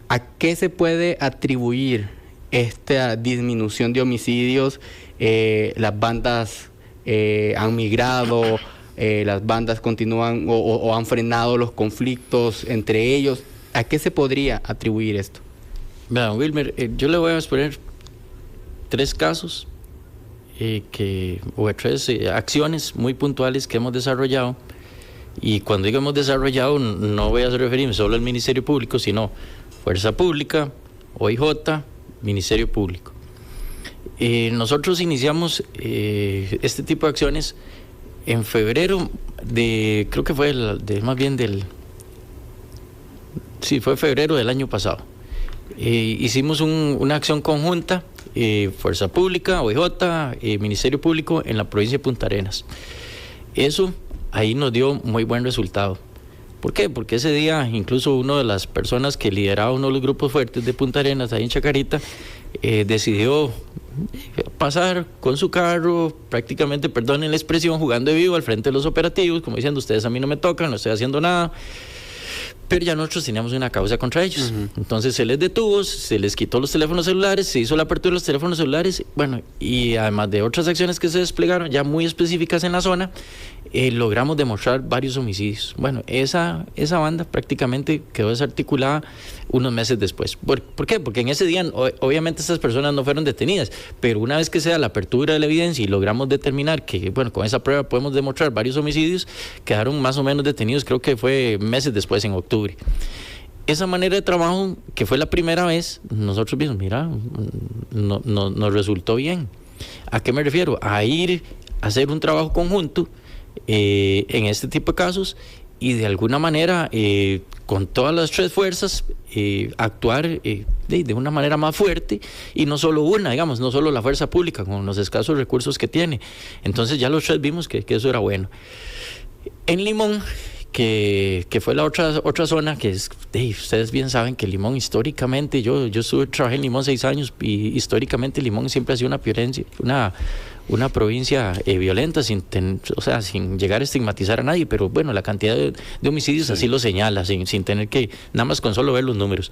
¿A qué se puede atribuir esta disminución de homicidios? Las bandas han migrado, las bandas continúan o han frenado los conflictos entre ellos. ¿A qué se podría atribuir esto? Wilmer, yo le voy a exponer 3 casos acciones muy puntuales que hemos desarrollado. Y cuando digo hemos desarrollado, no voy a referirme solo al Ministerio Público, sino Fuerza Pública, OIJ, Ministerio Público. Nosotros iniciamos este tipo de acciones en febrero creo que fue fue febrero del año pasado. Hicimos una acción conjunta, Fuerza Pública, OIJ, Ministerio Público en la provincia de Punta Arenas. Eso ahí nos dio muy buen resultado. ¿Por qué? Porque ese día incluso una de las personas que lideraba uno de los grupos fuertes de Punta Arenas, ahí en Chacarita, decidió pasar con su carro, prácticamente, perdonen la expresión, jugando de vivo al frente de los operativos, como diciendo, ustedes a mí no me tocan, no estoy haciendo nada. Pero ya nosotros teníamos una causa contra ellos. Entonces se les detuvo, se les quitó los teléfonos celulares, se hizo la apertura de los teléfonos celulares, bueno, y además de otras acciones que se desplegaron ya muy específicas en la zona, logramos demostrar varios homicidios. Bueno, esa banda prácticamente quedó desarticulada unos meses después. ¿Por qué? Porque en ese día obviamente estas personas no fueron detenidas, pero una vez que se da la apertura de la evidencia y logramos determinar que, bueno, con esa prueba podemos demostrar varios homicidios, quedaron más o menos detenidos, creo que fue meses después, en octubre. Esa manera de trabajo, que fue la primera vez, nosotros vimos, mira, nos resultó bien. ¿A qué me refiero? A ir a hacer un trabajo conjunto en este tipo de casos y de alguna manera con todas las tres fuerzas actuar de una manera más fuerte, y no solo una, digamos, no solo la fuerza pública con los escasos recursos que tiene. Entonces ya los tres vimos que eso era bueno. En Limón, que fue la otra zona, que es, ustedes bien saben que Limón históricamente, yo trabajé en Limón 6 años, y históricamente Limón siempre ha sido una provincia violenta, sin llegar a estigmatizar a nadie, pero bueno, la cantidad de homicidios así lo señala, sin tener que, nada más con solo ver los números.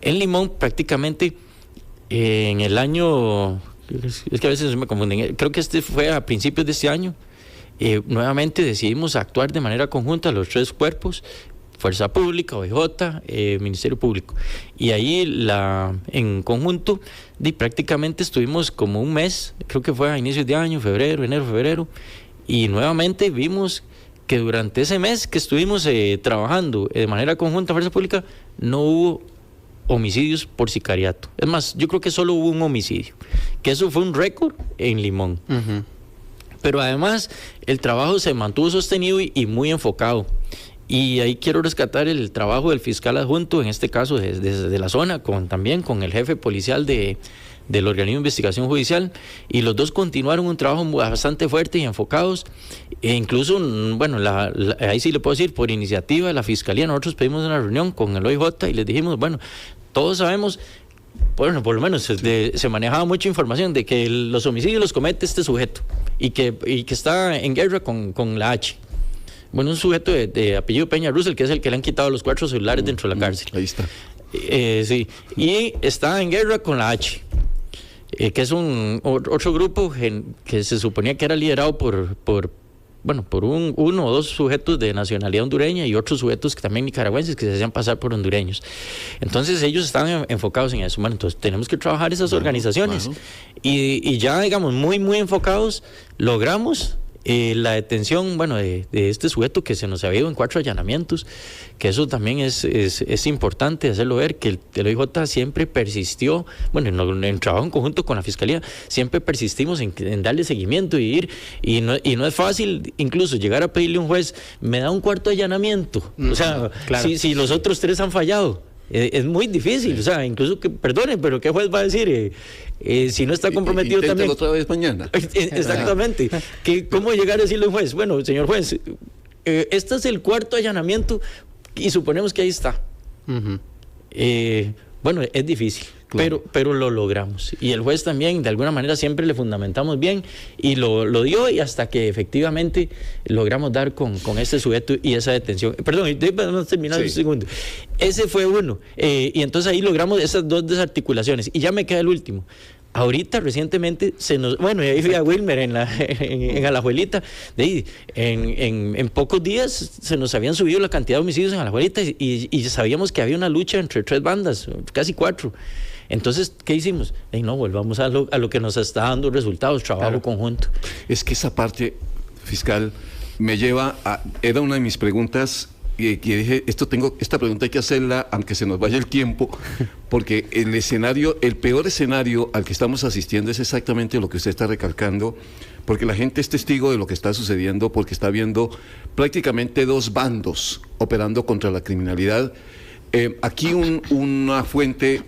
En Limón prácticamente en el año, es que a veces me confunden, creo que fue a principios de este año, nuevamente decidimos actuar de manera conjunta los tres cuerpos, Fuerza Pública, OIJ, Ministerio Público. Y ahí en conjunto prácticamente estuvimos como un mes, creo que fue a inicios de año, enero, febrero, y nuevamente vimos que durante ese mes que estuvimos trabajando de manera conjunta Fuerza Pública, no hubo homicidios por sicariato. Es más, yo creo que solo hubo un homicidio, que eso fue un récord en Limón. Pero además el trabajo se mantuvo sostenido y muy enfocado. Y ahí quiero rescatar el trabajo del fiscal adjunto, en este caso desde la zona, también con el jefe policial del organismo de investigación judicial, y los dos continuaron un trabajo bastante fuerte y enfocados. E incluso, bueno, ahí sí le puedo decir, por iniciativa de la fiscalía, nosotros pedimos una reunión con el OIJ y les dijimos, bueno, todos sabemos, bueno, por lo menos se manejaba mucha información de que los homicidios los comete este sujeto y que está en guerra con la H. Bueno, un sujeto de apellido Peña Russell, que es el que le han quitado los 4 celulares dentro de la cárcel. Ahí está. Sí, y está en guerra con la H, que es otro grupo que se suponía que era liderado por uno o dos sujetos de nacionalidad hondureña y otros sujetos que también nicaragüenses que se hacían pasar por hondureños. Entonces ellos estaban enfocados en eso. Bueno, entonces tenemos que trabajar esas organizaciones. Y ya, digamos, muy, muy enfocados, logramos la detención, bueno, de este sujeto que se nos había ido en 4 allanamientos, que eso también es importante hacerlo ver, que el OIJ siempre persistió, bueno, en trabajo en conjunto con la Fiscalía, siempre persistimos en darle seguimiento y ir, y no es fácil incluso llegar a pedirle a un juez, me da un 4º allanamiento, o sea, claro. si los otros 3 han fallado. Es muy difícil, o sea, incluso que perdonen, pero ¿qué juez va a decir? Si no está comprometido también. Otra vez mañana. Exactamente. ¿Cómo llegar a decirle a un juez? Bueno, señor juez, este es el 4º allanamiento y suponemos que ahí está. Bueno, es difícil, claro. pero lo logramos. Y el juez también, de alguna manera, siempre le fundamentamos bien y lo dio, y hasta que efectivamente logramos dar con este sujeto y esa detención. Perdón, vamos a terminar un segundo. Ese fue uno. Y entonces ahí logramos esas 2 desarticulaciones. Y ya me queda el último. Ahorita, recientemente, bueno, ahí fui a Wilmer en Alajuelita. En pocos días se nos habían subido la cantidad de homicidios en Alajuelita y sabíamos que había una lucha entre 3 bandas, casi 4. Entonces, ¿qué hicimos? No, volvamos a lo que nos está dando resultados, trabajo conjunto. Es que esa parte, fiscal, me lleva a... Era una de mis preguntas y dije, esta pregunta hay que hacerla aunque se nos vaya el tiempo, porque el peor escenario al que estamos asistiendo es exactamente lo que usted está recalcando, porque la gente es testigo de lo que está sucediendo, porque está viendo prácticamente dos bandos operando contra la criminalidad. Aquí una fuente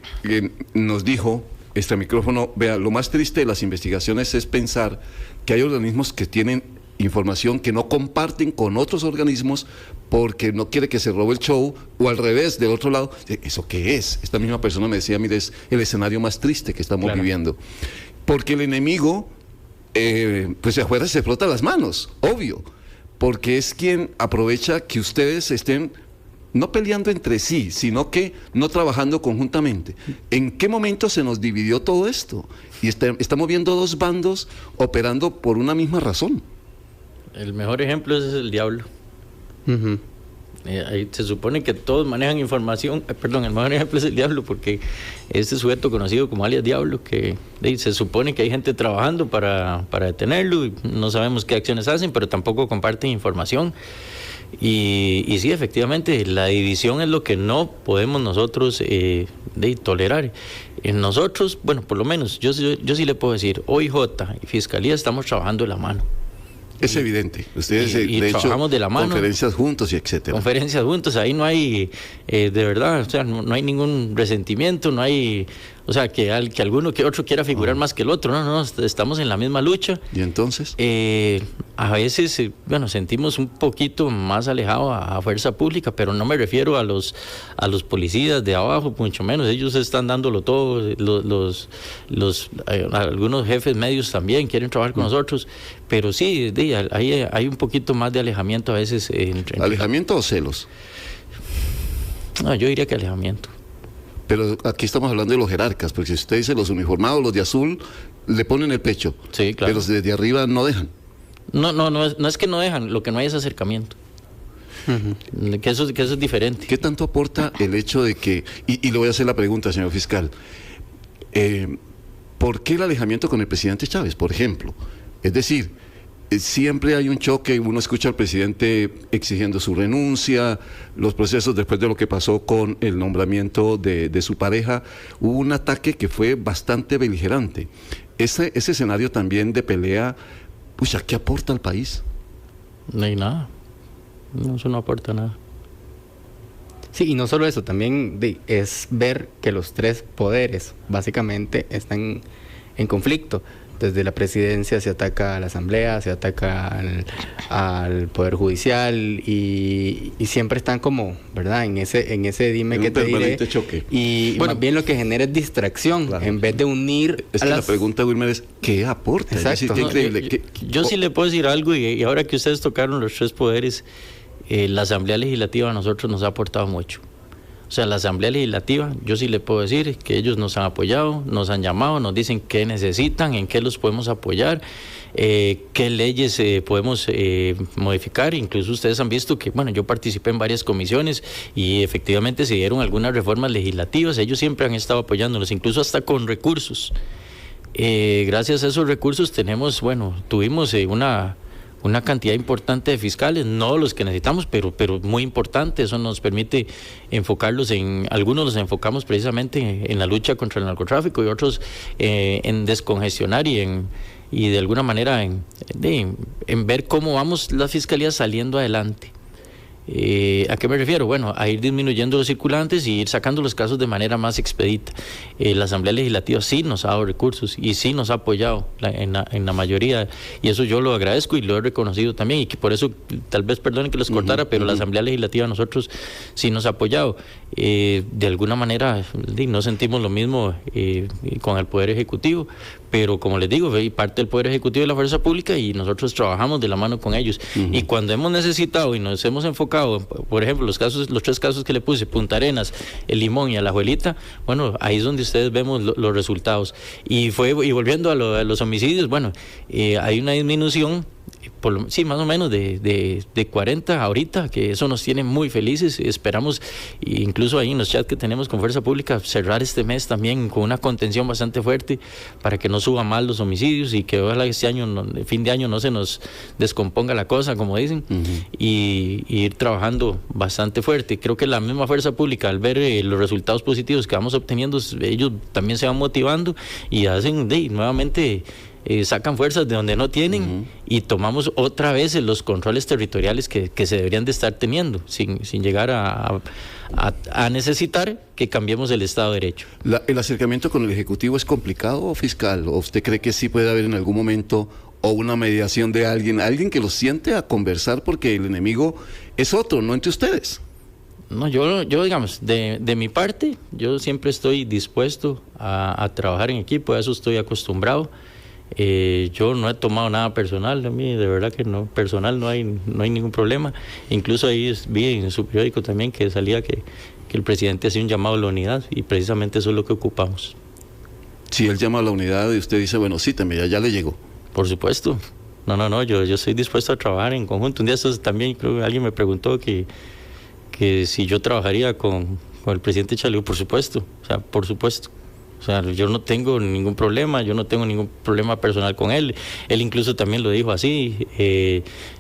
nos dijo, este micrófono, vea, lo más triste de las investigaciones es pensar que hay organismos que tienen información que no comparten con otros organismos porque no quiere que se robe el show, o al revés, del otro lado. ¿Eso qué es? Esta misma persona me decía, mire, es el escenario más triste que estamos viviendo. Porque el enemigo, pues de afuera se frota las manos, obvio, porque es quien aprovecha que ustedes estén no peleando entre sí, sino que no trabajando conjuntamente. ¿En qué momento se nos dividió todo esto? Y estamos viendo dos bandos operando por una misma razón. El mejor ejemplo es el diablo. Uh-huh. Ahí se supone que todos manejan información. Perdón, el mejor ejemplo es el diablo, porque este sujeto conocido como alias Diablo, que se supone que hay gente trabajando para detenerlo, y no sabemos qué acciones hacen, pero tampoco comparten información. Y sí, efectivamente, la división es lo que no podemos nosotros tolerar. Nosotros, bueno, por lo menos, yo sí le puedo decir, OIJ y Fiscalía estamos trabajando de la mano. Es evidente. Ustedes, de trabajamos hecho, de la mano. Conferencias juntos y etcétera. Conferencias juntos, ahí no hay, de verdad, o sea, no hay ningún resentimiento, no hay... O sea, que alguno que otro quiera figurar más que el otro. No, estamos en la misma lucha. ¿Y entonces? A veces, sentimos un poquito más alejado a fuerza pública, pero no me refiero a los policías de abajo, mucho menos. Ellos están dándolo todo. Algunos jefes medios también quieren trabajar con nosotros, pero sí, hay un poquito más de alejamiento a veces. ¿Alejamiento o celos? No, yo diría que alejamiento. Pero aquí estamos hablando de los jerarcas, porque si usted dice los uniformados, los de azul, le ponen el pecho. Sí, claro. Pero desde arriba no dejan. No es que no dejan, lo que no hay es acercamiento. Uh-huh. Que eso es diferente. ¿Qué tanto aporta el hecho de que, y le voy a hacer la pregunta, señor fiscal, ¿por qué el alejamiento con el presidente Chávez, por ejemplo? Es decir, siempre hay un choque, uno escucha al presidente exigiendo su renuncia, los procesos después de lo que pasó con el nombramiento de su pareja, hubo un ataque que fue bastante beligerante. Ese escenario también de pelea, pucha, ¿qué aporta al país? No hay nada, eso no aporta nada. Sí, y no solo eso, también es ver que los tres poderes básicamente están en conflicto. Desde la presidencia se ataca a la asamblea, se ataca al poder judicial y siempre están como, ¿verdad? En ese dime que te diré. Choque. Y más bien lo que genera es distracción, claro, en vez de unir. Es que la pregunta, Wilmer, es ¿qué aporta? Exacto. Es decir, qué increíble. Yo sí le puedo decir algo, y ahora que ustedes tocaron los tres poderes, la Asamblea Legislativa a nosotros nos ha aportado mucho. O sea, la Asamblea Legislativa, yo sí le puedo decir que ellos nos han apoyado, nos han llamado, nos dicen qué necesitan, en qué los podemos apoyar, qué leyes podemos modificar. Incluso ustedes han visto que, yo participé en varias comisiones y efectivamente se dieron algunas reformas legislativas. Ellos siempre han estado apoyándonos, incluso hasta con recursos. Gracias a esos recursos tuvimos una cantidad importante de fiscales, no los que necesitamos, pero muy importante. Eso nos permite enfocarlos algunos los enfocamos precisamente en la lucha contra el narcotráfico y otros en descongestionar y de alguna manera en ver cómo vamos las fiscalías saliendo adelante. ¿A qué me refiero? A ir disminuyendo los circulantes y ir sacando los casos de manera más expedita. La Asamblea Legislativa sí nos ha dado recursos y sí nos ha apoyado en la mayoría, y eso yo lo agradezco y lo he reconocido también, y que por eso, tal vez perdonen que los cortara, pero la Asamblea Legislativa a nosotros sí nos ha apoyado. De alguna manera no sentimos lo mismo con el Poder Ejecutivo, pero como les digo, parte del Poder Ejecutivo de la Fuerza Pública y nosotros trabajamos de la mano con ellos. Y cuando hemos necesitado y nos hemos enfocado, por ejemplo, los tres casos que le puse, Punta Arenas, El Limón y Alajuelita, ahí es donde ustedes vemos los resultados. Y volviendo a los homicidios, hay una disminución, sí, más o menos de 40 ahorita, que eso nos tiene muy felices. Esperamos, incluso ahí en los chats que tenemos con Fuerza Pública, cerrar este mes también con una contención bastante fuerte para que no suban más los homicidios y que ojalá este año, fin de año, no se nos descomponga la cosa, como dicen, y ir trabajando bastante fuerte. Creo que la misma Fuerza Pública, al ver los resultados positivos que vamos obteniendo, ellos también se van motivando y hacen nuevamente... sacan fuerzas de donde no tienen y tomamos otra vez los controles territoriales que se deberían de estar teniendo sin llegar a necesitar que cambiemos el Estado de Derecho. ¿El acercamiento con el Ejecutivo es complicado, fiscal? ¿O usted cree que sí puede haber en algún momento o una mediación de alguien que los siente a conversar, porque el enemigo es otro, no entre ustedes? No, yo digamos, de mi parte, yo siempre estoy dispuesto a trabajar en equipo, a eso estoy acostumbrado. Yo no he tomado nada personal, a mí de verdad que no, personal no hay ningún problema. Incluso ahí vi en su periódico también que salía que el presidente hacía un llamado a la unidad y precisamente eso es lo que ocupamos. Si él llama a la unidad y usted dice, bueno, sí, ya le llegó. Por supuesto, no, yo estoy dispuesto a trabajar en conjunto. Un día también creo que alguien me preguntó que si yo trabajaría con el presidente Chaleco, por supuesto, por supuesto. O sea, yo no tengo ningún problema, yo no tengo ningún problema personal con él. Él incluso también lo dijo así.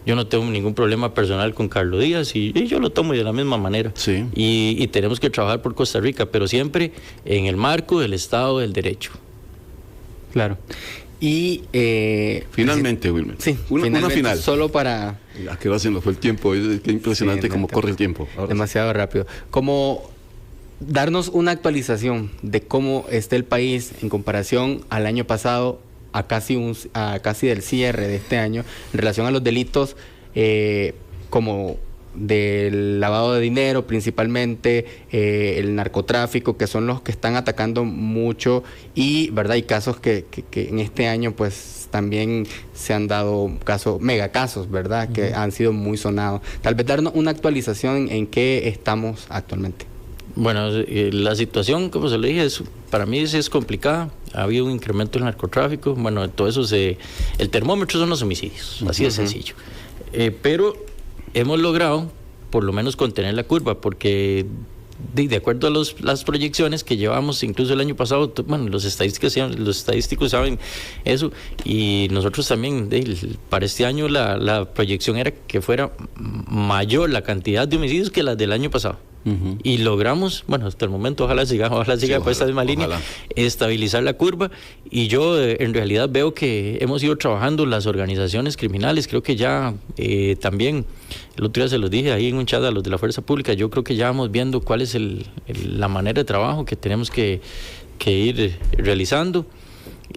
Yo no tengo ningún problema personal con Carlos Díaz y yo lo tomo de la misma manera. Sí. Y tenemos que trabajar por Costa Rica, pero siempre en el marco del Estado del Derecho. Claro. Y finalmente, Wilmer. Sí, una final. Solo para... ¿A qué hora se nos fue el tiempo? Qué impresionante cómo corre el tiempo. Ahora demasiado rápido. Como darnos una actualización de cómo está el país en comparación al año pasado, a casi del cierre de este año, en relación a los delitos como del lavado de dinero principalmente, el narcotráfico, que son los que están atacando mucho, y verdad hay casos que en este año pues también se han dado megacasos, verdad, que han sido muy sonados. Tal vez darnos una actualización en qué estamos actualmente. Bueno, la situación, como se lo dije, para mí es complicada. Ha habido un incremento del narcotráfico. Bueno, todo eso el termómetro son los homicidios, así de sencillo. Pero hemos logrado, por lo menos, contener la curva, porque de acuerdo a las proyecciones que llevamos, incluso el año pasado, bueno, los estadísticos saben eso, y nosotros también, para este año la proyección era que fuera mayor la cantidad de homicidios que las del año pasado. Y logramos, bueno, hasta el momento ojalá siga por esta misma línea, estabilizar la curva. Y yo en realidad veo que hemos ido trabajando las organizaciones criminales. Creo que ya también, el otro día se los dije ahí en un chat a los de la Fuerza Pública, yo creo que ya vamos viendo cuál es la manera de trabajo que tenemos que ir realizando.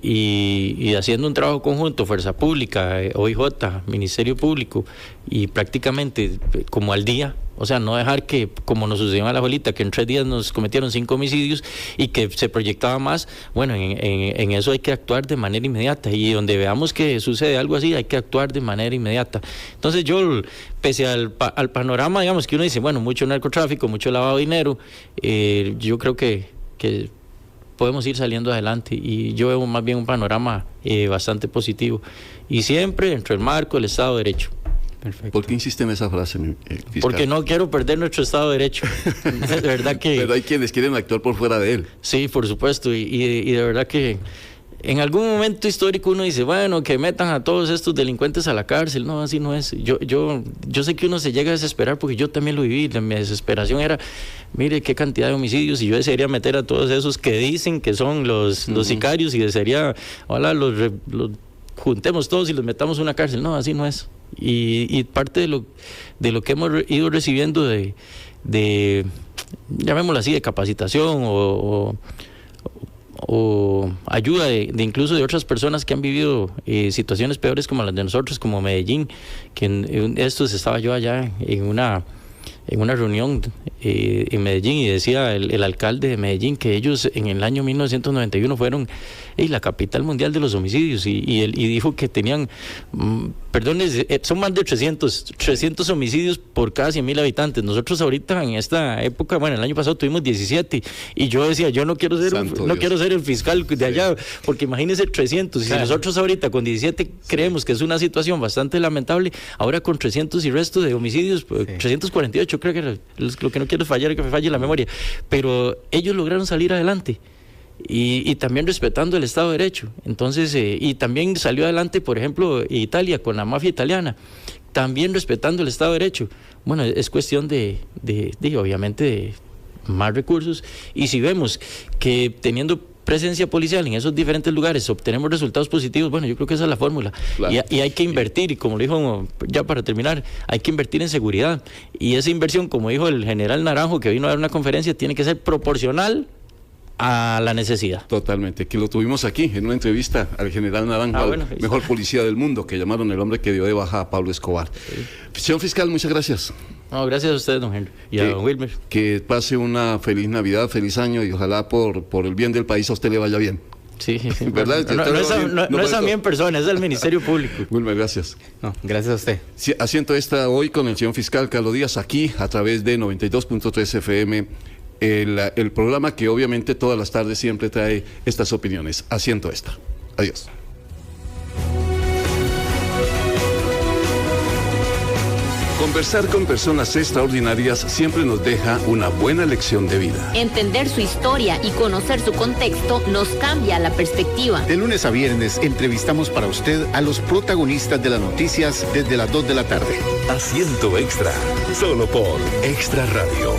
Y haciendo un trabajo conjunto, Fuerza Pública, OIJ, Ministerio Público, y prácticamente como al día. O sea, no dejar que, como nos sucedió a la abuelita, que en 3 días nos cometieron 5 homicidios y que se proyectaba más. Bueno, en eso hay que actuar de manera inmediata, y donde veamos que sucede algo así, hay que actuar de manera inmediata. Entonces yo, pese al panorama, digamos, que uno dice, bueno, mucho narcotráfico, mucho lavado de dinero, yo creo que podemos ir saliendo adelante, y yo veo más bien un panorama bastante positivo, y siempre dentro del marco del Estado de Derecho. Perfecto. ¿Por qué insiste en esa frase, fiscal? Porque no quiero perder nuestro Estado de Derecho. De verdad que... Pero hay quienes quieren actuar por fuera de él. Sí, por supuesto, y de verdad que en algún momento histórico uno dice, bueno, que metan a todos estos delincuentes a la cárcel. No, así no es. Yo sé que uno se llega a desesperar, porque yo también lo viví. Mi desesperación era, mire qué cantidad de homicidios, y yo desearía meter a todos esos que dicen que son los sicarios, y desearía, ojalá los juntemos todos y los metamos en una cárcel. No, así no es. Y parte de lo que hemos ido recibiendo de llamémoslo así, de capacitación o ayuda de incluso de otras personas que han vivido situaciones peores como las de nosotros, como Medellín, que en estos estaba yo allá en en una reunión en Medellín, y decía el alcalde de Medellín que ellos en el año 1991 fueron la capital mundial de los homicidios, y dijo que tenían, son más de 300 homicidios por cada 100,000 habitantes. Nosotros ahorita en esta época, bueno, el año pasado tuvimos 17, y yo decía, yo no quiero ser el fiscal de allá, porque imagínense 300, y si nosotros ahorita con 17 creemos que es una situación bastante lamentable, ahora con 300 y resto de homicidios, 348 creo que era, lo que no quiero fallar, que me falle la memoria, pero ellos lograron salir adelante. Y también respetando el Estado de Derecho. Entonces, y también salió adelante, por ejemplo, Italia con la mafia italiana, también respetando el Estado de Derecho. Bueno, es cuestión de obviamente, de más recursos, y si vemos que teniendo presencia policial en esos diferentes lugares obtenemos resultados positivos, bueno, yo creo que esa es la fórmula. Claro. Y hay que invertir, y como lo dijo, ya para terminar, hay que invertir en seguridad, y esa inversión, como dijo el general Naranjo, que vino a dar una conferencia, tiene que ser proporcional a la necesidad. Totalmente, que lo tuvimos aquí en una entrevista al general Naranjo, mejor policía del mundo, que llamaron el hombre que dio de baja a Pablo Escobar. Sí. Señor fiscal, muchas gracias. No, gracias a usted, don Henry, y a don Wilmer. Que pase una feliz Navidad, feliz año, y ojalá por el bien del país a usted le vaya bien. Sí. ¿Verdad? No es a mí en persona, es al Ministerio Público. Wilmer, gracias. No, gracias a usted. Sí, Asiento Extra hoy con el señor fiscal Carlos Díaz, aquí a través de 92.3 FM, el programa que obviamente todas las tardes siempre trae estas opiniones. Asiento Extra. Adiós. Conversar con personas extraordinarias siempre nos deja una buena lección de vida. Entender su historia y conocer su contexto nos cambia la perspectiva. De lunes a viernes entrevistamos para usted a los protagonistas de las noticias desde las 2 de la tarde. Asiento Extra, solo por Extra Radio.